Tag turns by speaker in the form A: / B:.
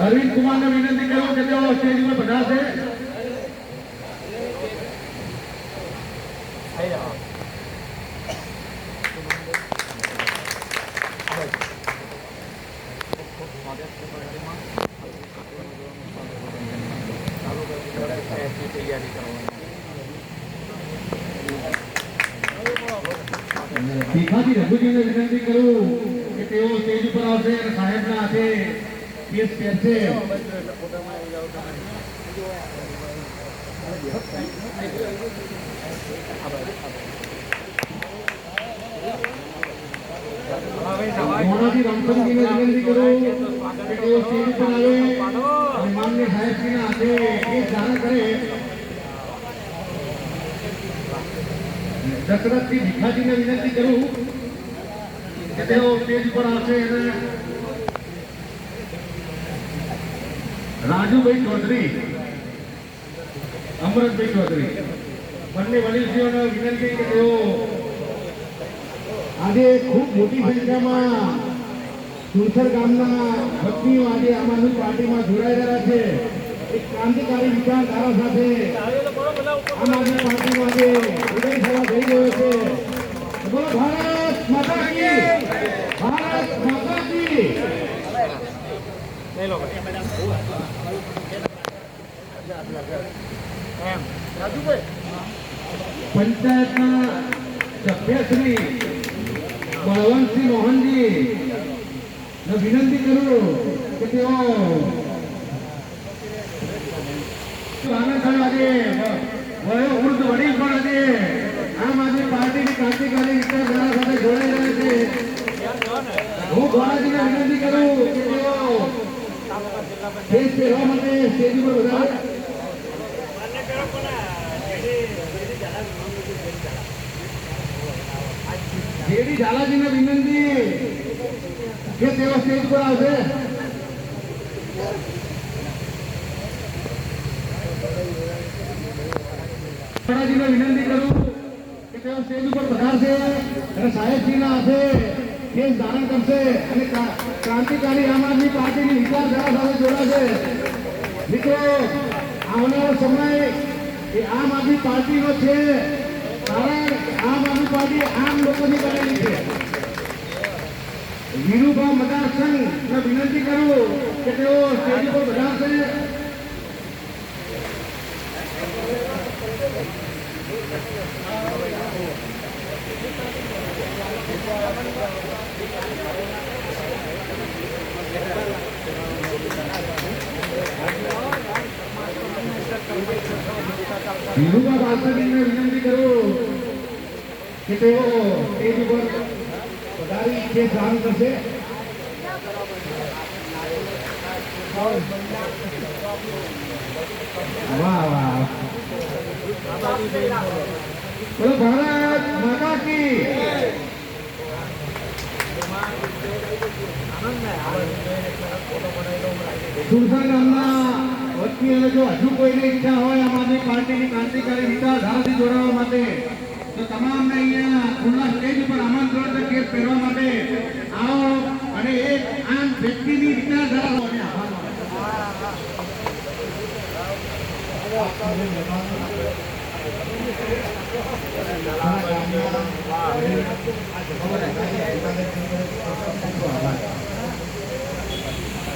A: અરવિંદ કુમાર ને વિનંતી કરું કે તેઓ સ્ટેજ પર પધારશે. ભીખાજી રઘુજીને વિનંતી કરું કે તેઓ સ્ટેજ પર આવશે અને સાહેબના હાથે કેસ પહેરશે. મોરારજી રામચંદ્રજીને વિનંતી કરું કે તેઓ સ્ટેજ પર આવે અને માનનીય સાહેબજીના હાથે કેસ ધારણ કરે. દશરથજી ભીખાજીને વિનંતી કરું કે તેઓ સ્ટેજ પર આવશે અને રાજુભાઈ ચૌધરી, અમરતભાઈ ચૌધરી બંને વડીલશ્રીઓને વિનંતી કે તેઓ આજે ખૂબ મોટી સંખ્યામાં સુરસર ગામના ભક્તિઓ આજે આમ આદમી પાર્ટીમાં જોડાયેલા છે. એક ક્રાંતિકારી વિચારધારા સાથે આમ આદમી પાર્ટીનો આજે ઉદય થવા જઈ રહ્યો છે. બોલો ભારત માતા કી, ભારત માતા કી. પંચાયતના સભ્યશ્રી બળવંતસિંહ મોહનજી ને વિનંતી કરું કે તેઓ આજે વૃદ્ધ વડીલ પણ આજે આમ આદમી પાર્ટીની ક્રાંતિકારી વિચારધારા સાથે જોડાઈ રહ્યા છે. હું ગોરાજીને વિનંતી કરું કે તેઓ સ્ટેજ પહેરવા માટે સ્ટેજ ઉપર વધારે. જેડી ઝાલાજીને વિનંતી કે તેઓ સ્ટેજ પર આવશે. મોરારજીને વિનંતી કરું કે તેઓ સ્ટેજ ઉપર પધારશે અને સાહેબજીના હાથે કેસ ધારણ કરશે અને ક્રાંતિકારી આમ આદમી પાર્ટીની વિચારધારા સાથે જોડાશે. મિત્રો, આવનારો સમય એ આમ આદમી પાર્ટીનો છે, કારણ આમ આદમી પાર્ટી આમ લોકોની બનેલી છે. વિનુભા મદાર સંઘને વિનંતી કરું કે તેઓ સ્ટેજ પર પધારશે. વિનુભા બાલસરીને વિનંતી કરું કે તેઓ સ્ટેજ ઉપર પધારી કેસ ધારણ કરશે. વાહ વાહ, બોલો ભારત માતા કી. સુરસર ગામના વતનીઓને જો હજુ કોઈને ઈચ્છા હોય આમ આદમી પાર્ટીની ક્રાંતિકારી વિચારધારાથી જોડાવા માટે તો તમામને અહીંયા ખુલ્લા સ્ટેજ ઉપર આમાં